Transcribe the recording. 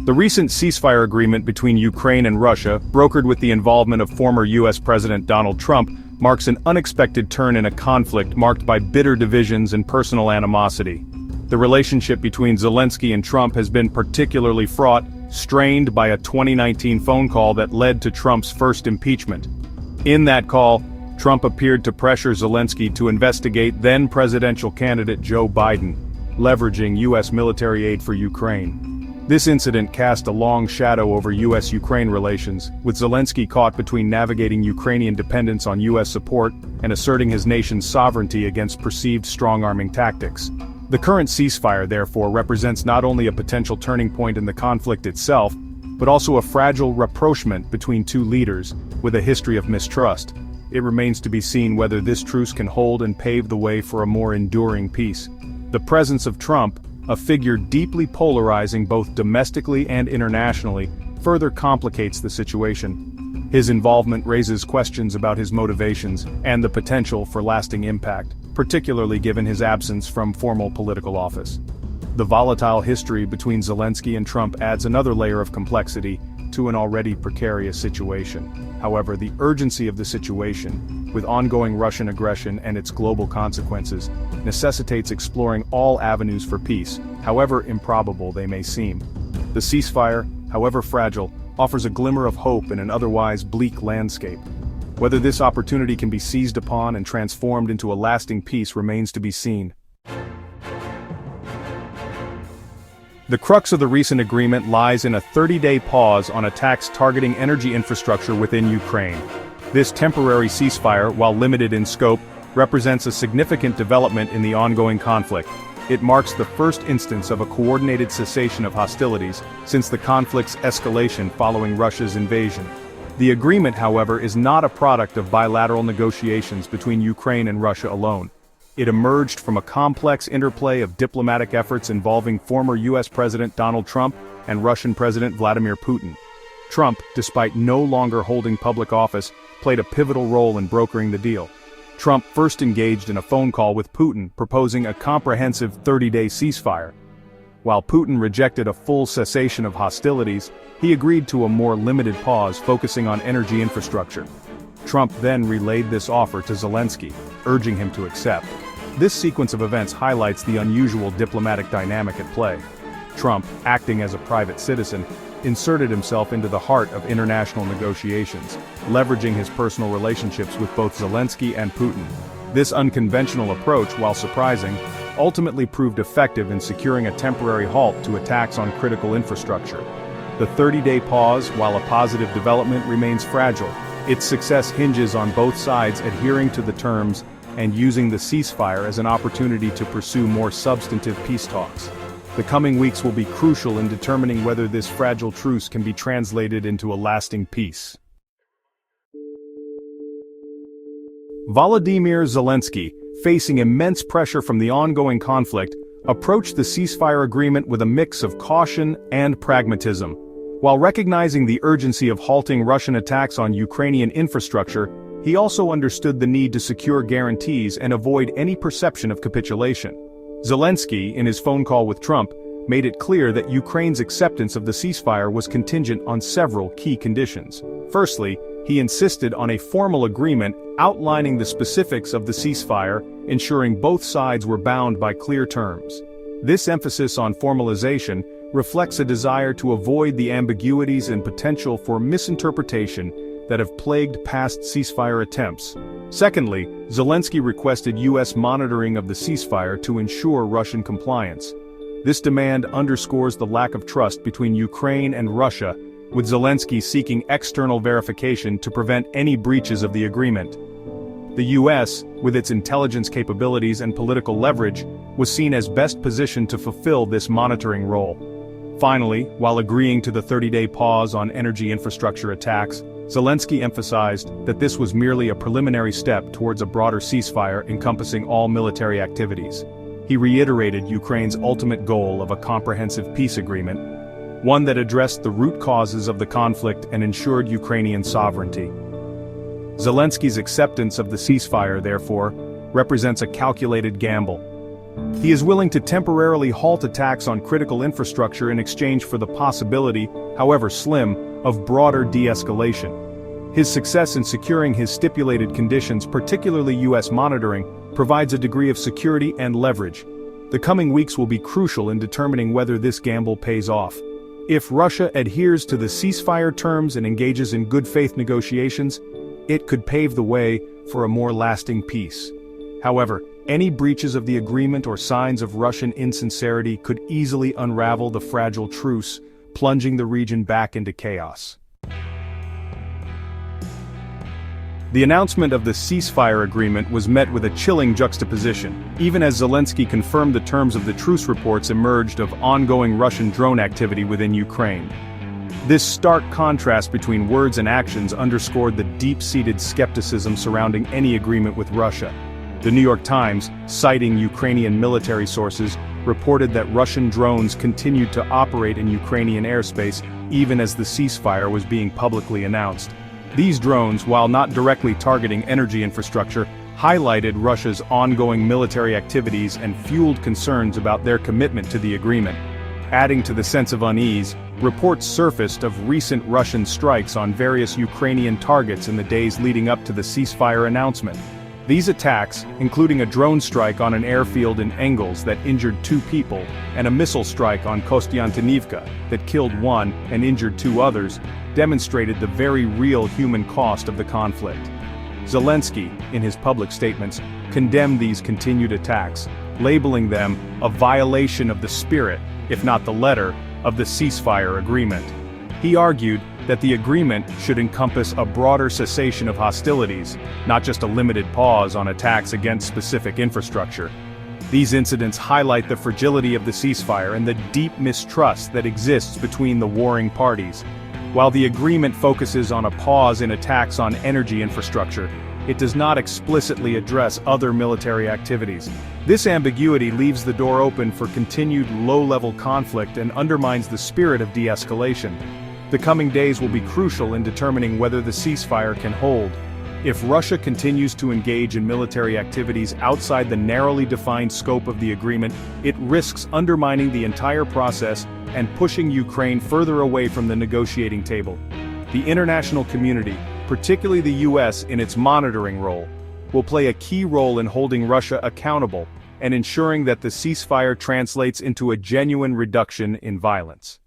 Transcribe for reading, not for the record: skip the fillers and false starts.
The recent ceasefire agreement between Ukraine and Russia, brokered with the involvement of former U.S. President Donald Trump, marks an unexpected turn in a conflict marked by bitter divisions and personal animosity. The relationship between Zelensky and Trump has been particularly fraught, strained by a 2019 phone call that led to Trump's first impeachment. In that call, Trump appeared to pressure Zelensky to investigate then-presidential candidate Joe Biden, leveraging U.S. military aid for Ukraine. This incident cast a long shadow over U.S.-Ukraine relations, with Zelensky caught between navigating Ukrainian dependence on U.S. support and asserting his nation's sovereignty against perceived strong-arming tactics. The current ceasefire, therefore, represents not only a potential turning point in the conflict itself, but also a fragile rapprochement between two leaders, with a history of mistrust. It remains to be seen whether this truce can hold and pave the way for a more enduring peace. The presence of Trump, a figure deeply polarizing both domestically and internationally, further complicates the situation. His involvement raises questions about his motivations and the potential for lasting impact, particularly given his absence from formal political office. The volatile history between Zelensky and Trump adds another layer of complexity to an already precarious situation. However, the urgency of the situation, with ongoing Russian aggression and its global consequences, necessitates exploring all avenues for peace, however improbable they may seem. The ceasefire, however fragile, offers a glimmer of hope in an otherwise bleak landscape. Whether this opportunity can be seized upon and transformed into a lasting peace remains to be seen. The crux of the recent agreement lies in a 30-day pause on attacks targeting energy infrastructure within Ukraine. This temporary ceasefire, while limited in scope, represents a significant development in the ongoing conflict. It marks the first instance of a coordinated cessation of hostilities since the conflict's escalation following Russia's invasion. The agreement, however, is not a product of bilateral negotiations between Ukraine and Russia alone. It emerged from a complex interplay of diplomatic efforts involving former U.S. President Donald Trump and Russian President Vladimir Putin. Trump, despite no longer holding public office, played a pivotal role in brokering the deal. Trump first engaged in a phone call with Putin proposing a comprehensive 30-day ceasefire. While Putin rejected a full cessation of hostilities, he agreed to a more limited pause focusing on energy infrastructure. Trump then relayed this offer to Zelensky, urging him to accept. This sequence of events highlights the unusual diplomatic dynamic at play. Trump, acting as a private citizen, inserted himself into the heart of international negotiations, leveraging his personal relationships with both Zelensky and Putin. This unconventional approach, while surprising, ultimately proved effective in securing a temporary halt to attacks on critical infrastructure. The 30-day pause, while a positive development, remains fragile. Its success hinges on both sides adhering to the terms and using the ceasefire as an opportunity to pursue more substantive peace talks. The coming weeks will be crucial in determining whether this fragile truce can be translated into a lasting peace. Volodymyr Zelensky, facing immense pressure from the ongoing conflict, approached the ceasefire agreement with a mix of caution and pragmatism. While recognizing the urgency of halting Russian attacks on Ukrainian infrastructure, he also understood the need to secure guarantees and avoid any perception of capitulation. Zelensky, in his phone call with Trump, made it clear that Ukraine's acceptance of the ceasefire was contingent on several key conditions. Firstly, he insisted on a formal agreement outlining the specifics of the ceasefire, ensuring both sides were bound by clear terms. This emphasis on formalization reflects a desire to avoid the ambiguities and potential for misinterpretation that have plagued past ceasefire attempts. Secondly, Zelensky requested U.S. monitoring of the ceasefire to ensure Russian compliance. This demand underscores the lack of trust between Ukraine and Russia, with Zelensky seeking external verification to prevent any breaches of the agreement. The U.S., with its intelligence capabilities and political leverage, was seen as best positioned to fulfill this monitoring role. Finally, while agreeing to the 30-day pause on energy infrastructure attacks, Zelensky emphasized that this was merely a preliminary step towards a broader ceasefire encompassing all military activities. He reiterated Ukraine's ultimate goal of a comprehensive peace agreement, one that addressed the root causes of the conflict and ensured Ukrainian sovereignty. Zelensky's acceptance of the ceasefire, therefore, represents a calculated gamble. He is willing to temporarily halt attacks on critical infrastructure in exchange for the possibility, however slim, of broader de-escalation. His success in securing his stipulated conditions, particularly U.S. monitoring, provides a degree of security and leverage. The coming weeks will be crucial in determining whether this gamble pays off. If Russia adheres to the ceasefire terms and engages in good faith negotiations, it could pave the way for a more lasting peace. However, any breaches of the agreement or signs of Russian insincerity could easily unravel the fragile truce, plunging the region back into chaos. The announcement of the ceasefire agreement was met with a chilling juxtaposition, even as Zelensky confirmed the terms of the truce reports emerged of ongoing Russian drone activity within Ukraine. This stark contrast between words and actions underscored the deep-seated skepticism surrounding any agreement with Russia. The New York Times, citing Ukrainian military sources, reported that Russian drones continued to operate in Ukrainian airspace even as the ceasefire was being publicly announced. These drones, while not directly targeting energy infrastructure, highlighted Russia's ongoing military activities and fueled concerns about their commitment to the agreement. Adding to the sense of unease, reports surfaced of recent Russian strikes on various Ukrainian targets in the days leading up to the ceasefire announcement. These attacks, including a drone strike on an airfield in Engels that injured 2 people, and a missile strike on Kostiantynivka that killed 1 and injured 2 others, demonstrated the very real human cost of the conflict. Zelensky, in his public statements, condemned these continued attacks, labeling them a violation of the spirit, if not the letter, of the ceasefire agreement. He argued that the agreement should encompass a broader cessation of hostilities, not just a limited pause on attacks against specific infrastructure. These incidents highlight the fragility of the ceasefire and the deep mistrust that exists between the warring parties. While the agreement focuses on a pause in attacks on energy infrastructure, it does not explicitly address other military activities. This ambiguity leaves the door open for continued low-level conflict and undermines the spirit of de-escalation. The coming days will be crucial in determining whether the ceasefire can hold. If Russia continues to engage in military activities outside the narrowly defined scope of the agreement, it risks undermining the entire process and pushing Ukraine further away from the negotiating table. The international community, particularly the U.S. in its monitoring role, will play a key role in holding Russia accountable and ensuring that the ceasefire translates into a genuine reduction in violence.